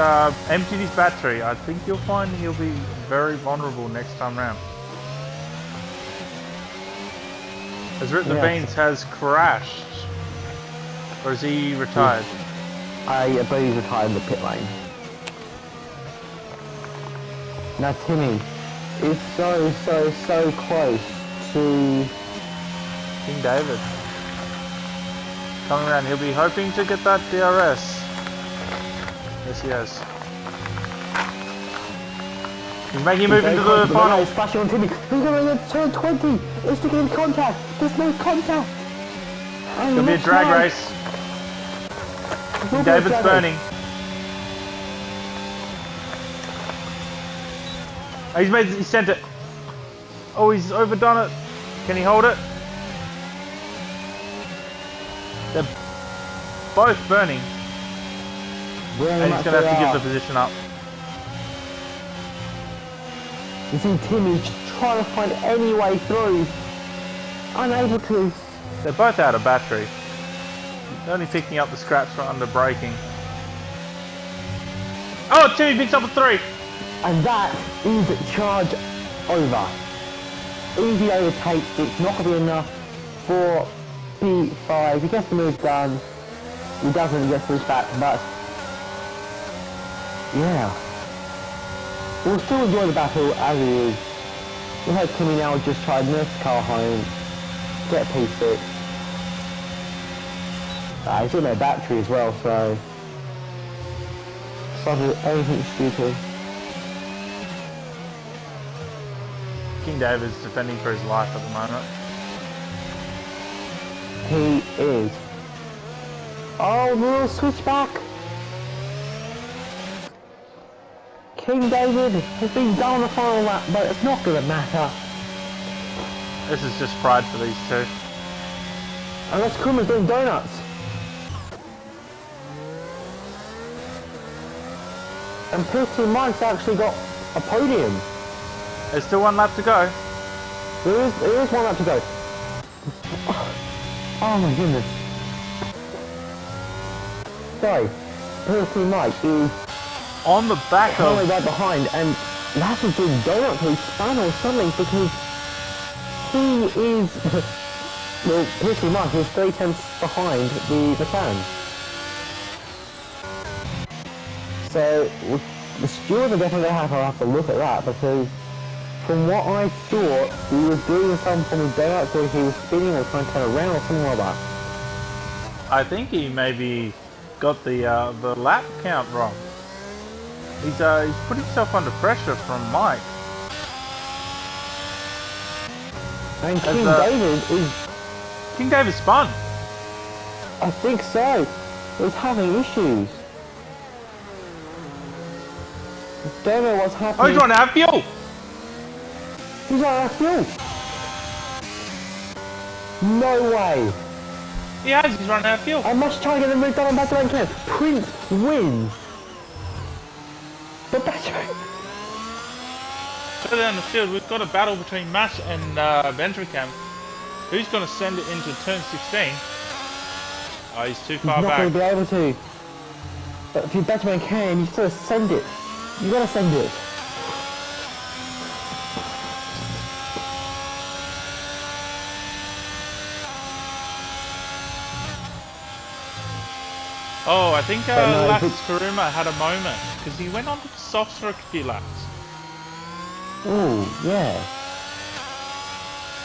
A: emptied his battery. I think you'll find he'll be very vulnerable next time round. Has Rip the Beans has crashed. Or is he retired?
B: I believe he's retired in the pit lane. Now Timmy is so close to
A: King David. Coming around, he'll be hoping to get that DRS. Yes, he has. He's making a move into the final.
B: He's flashing on Timmy. He's going to turn 20. It's to get in contact. There's no contact.
A: It's going to be a drag race. King David's burning. Oh, he sent it. Oh, he's overdone it. Can he hold it? They're both burning. And he's going to have to give the position up.
B: You see Timmy trying to find any way through. Unable to.
A: They're both out of battery. They're only picking up the scraps from under braking. Oh, Timmy picks up a 3.
B: And that is charge over. Easy overtake. It's not going to be enough for P5. He gets the move done. He doesn't get switched back, but yeah. We'll still enjoy the battle as it is. We'll have Timmy now just try to nurse the car home, get P6. He's got no battery as well, so it's not anything stupid.
A: King David's defending for his life at the moment.
B: He is. Oh, we'll switch back. King David has been done on the final lap, but it's not going to matter.
A: This is just pride for these two.
B: Unless Kuma's doing donuts. And 15 Mike's actually got a podium.
A: There's still 1 lap to go.
B: There is 1 lap to go. Oh my goodness. Sorry. 15 Mike is
A: On the back
B: currently
A: of...
B: right behind, and that's a big donut to his span or something, because he is Well, pretty much, he was 3 tenths behind the McLaren. So, the stewards are definitely going to have to look at that, because from what I thought, he was doing some form of donut where he was spinning or trying to turn around or something like that.
A: I think he maybe got the lap count wrong. He's put himself under pressure from Mike.
B: And King David is...
A: King David spun.
B: I think so. He's having issues. Don't know what's happening.
A: Oh, he's running out of fuel.
B: He's out of fuel. No way.
A: He has. He's running out of fuel.
B: I must try and get them moved on back to Can. Prince wins. But that's right.
A: Further down the field, we've got a battle between Mash and Benjamin Cam. Who's going to send it into turn 16? Oh, he's too far
B: He's not
A: back.
B: going to be able to. But if you're Benjamin Cam, you still send it. You gotta send it.
A: Oh, I think
B: no,
A: Lax Karuma had a moment because he went on to the softs for a few laps.
B: Oh, yeah.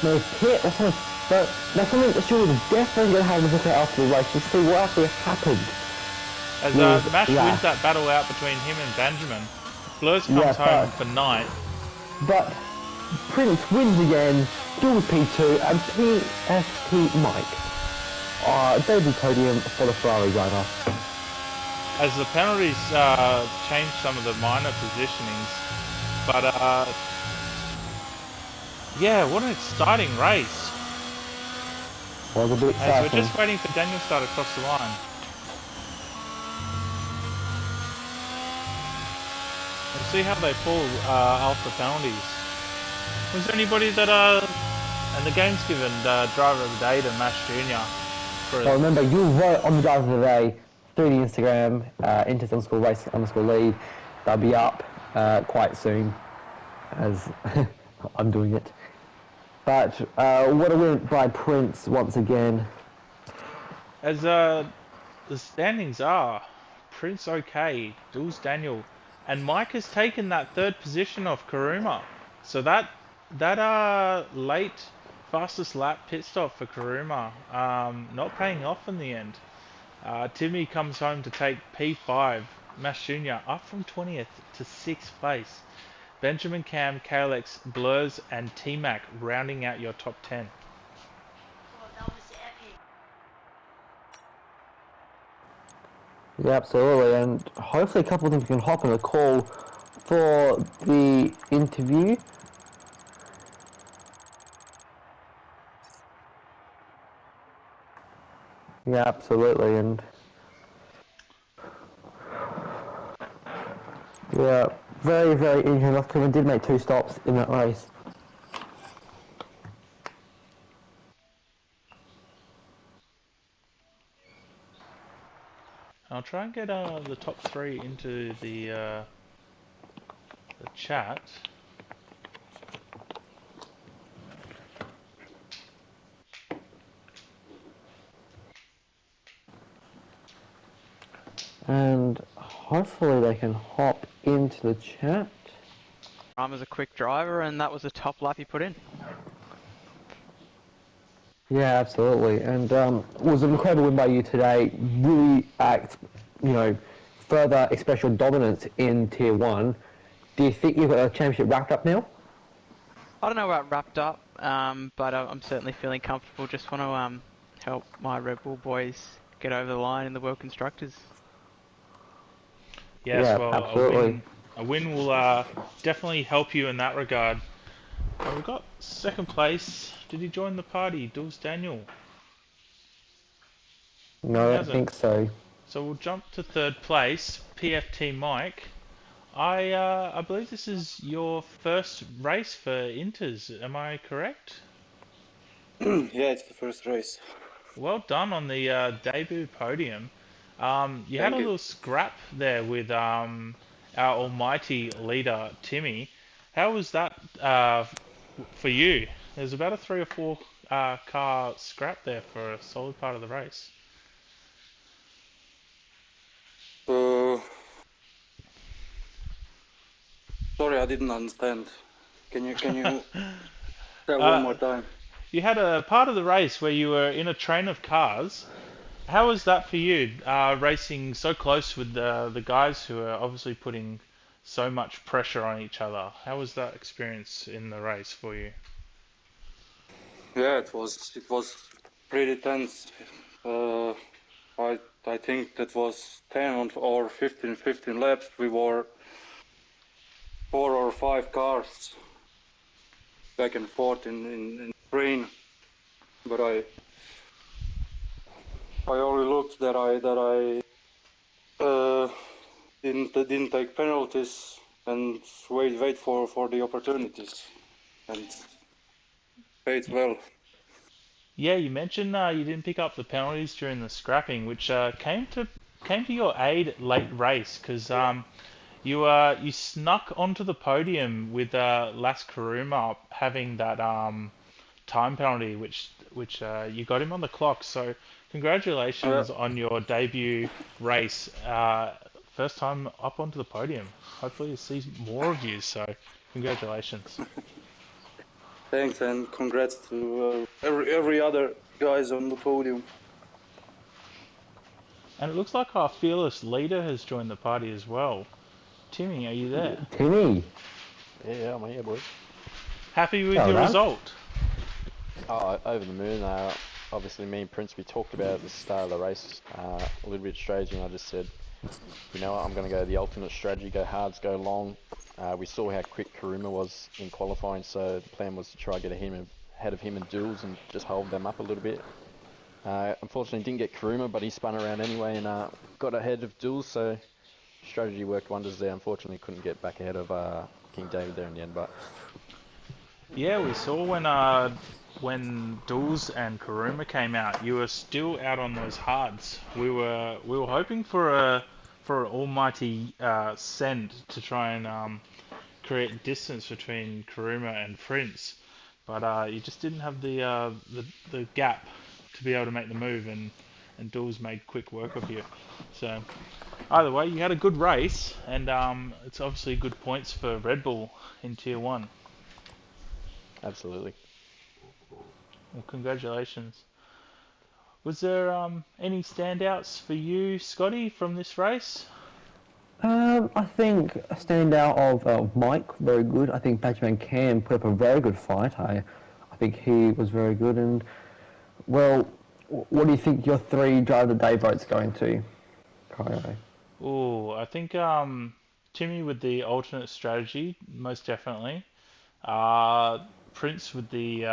B: No, Pit or something. But that's something that Stuart is definitely going to have a look at after the race to see what actually happened.
A: As Mash wins that battle out between him and Benjamin. Blurs comes home for ninth.
B: But Prince wins again, dual P2 and PFT Mike. Debut podium for the Ferrari driver.
A: As the penalties change some of the minor positionings. But yeah, what an exciting race.
B: Was a bit exciting.
A: As we're just waiting for Daniel Start across the line. We'll see how they fall after penalties. Was there anybody that and the game's given driver of the day to Mash Jr.
B: So remember, you vote on the driver of the day through the Instagram, Inters_race_lead. They'll be up quite soon, as I'm doing it. But what a win by Prince once again.
A: As the standings are, Prince okay, Jules Daniel, and Mike has taken that third position off Karuma. So that late fastest lap pit stop for Karuma, not paying off in the end. Timmy comes home to take P5. Mash Jr. up from 20th to 6th place. Benjamin Cam, KLX, Blurs, and T-Mac rounding out your top 10.
B: Yeah, absolutely, and hopefully a couple of them can hop on a call for the interview. Yeah, absolutely, and yeah, very, very interesting. North Korean did make 2 stops in that race.
A: I'll try and get the top 3 into the chat.
B: And hopefully they can hop into the chat.
D: Ryan was a quick driver, and that was a top lap he put in.
B: Yeah, absolutely, and it was an incredible win by you today. Really further express your dominance in Tier 1. Do you think you've got a championship wrapped up now?
D: I don't know about wrapped up, but I'm certainly feeling comfortable. Just want to help my Red Bull boys get over the line in the World Constructors.
A: Yes,
B: yeah,
A: well,
B: absolutely.
A: A win will definitely help you in that regard. We've got second place. Did he join the party? Jules Daniel.
B: No, I don't think so.
A: So we'll jump to third place. PFT Mike. I believe this is your first race for Inters. Am I correct?
E: Yeah, it's the first race.
A: Well done on the debut podium. You had a little scrap there with our almighty leader Timmy. How was that for you? There's about a 3 or 4 car scrapped there for a solid part of the race.
E: Uh, Sorry, I didn't understand. Can you tell one more time?
A: You had a part of the race where you were in a train of cars. How was that for you, racing so close with the guys who are obviously putting so much pressure on each other? How was that experience in the race for you?
E: Yeah, it was pretty tense. Uh, I think that was 10 or 15 laps. We were 4 or 5 cars back and forth in green, but I only looked that I didn't take penalties and wait for the opportunities and played well.
A: Yeah, you mentioned you didn't pick up the penalties during the scrapping, which came to your aid late race because you snuck onto the podium with Las Karuma having that time penalty, which you got him on the clock. So congratulations on your debut race, first time up onto the podium. Hopefully, you see more of you. So congratulations.
E: Thanks and congrats to every other guys on the podium.
A: And it looks like our fearless leader has joined the party as well. Timmy, are you there?
B: Timmy.
F: Yeah, I'm here, boys.
A: Happy with
B: Hello,
A: your
B: lad.
A: result?
F: Oh, over the moon. Obviously, me and Prince, we talked about at the start of the race a little bit strategy, and I just said, you know what, I'm going to go the alternate strategy, go hards, go long. We saw how quick Karuma was in qualifying, so the plan was to try to get ahead of him in duels and just hold them up a little bit. Unfortunately, didn't get Karuma, but he spun around anyway and got ahead of duels, so strategy worked wonders there. Unfortunately, couldn't get back ahead of King David there in the end, but
A: Yeah, we saw when Duels and Karuma came out, you were still out on those hards. We were hoping for an almighty send to try and create distance between Karuma and Prince, but you just didn't have the gap to be able to make the move, and Duels made quick work of you. So either way, you had a good race, and it's obviously good points for Red Bull in Tier 1.
F: absolutely.
A: Well, congratulations. Was there any standouts for you, Scotty, from this race?
B: I think a standout of Mike, very good. I think Batman Cam put up a very good fight. I think he was very good. And, well, what do you think your 3 driver of the day votes going to, Kyle?
A: Oh, I think Timmy with the alternate strategy, most definitely. Prince with the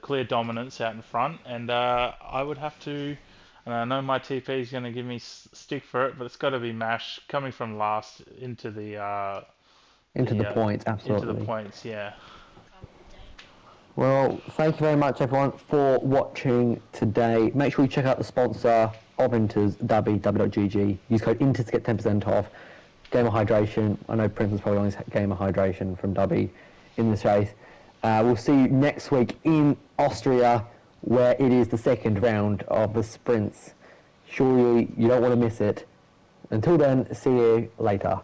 A: clear dominance out in front, and I would have to. And I know my TP is going to give me stick for it, but it's got to be Mash coming from last into the
B: Into the points, absolutely.
A: into the points. Yeah.
B: Well, thank you very much, everyone, for watching today. Make sure you check out the sponsor of Inters, w.gg. Use code INTERS to get 10% off. Gamer Hydration. I know Prince is probably on his Gamer Hydration from W in this race. We'll see you next week in Austria, where it is the second round of the sprints. Surely you don't want to miss it. Until then, see you later.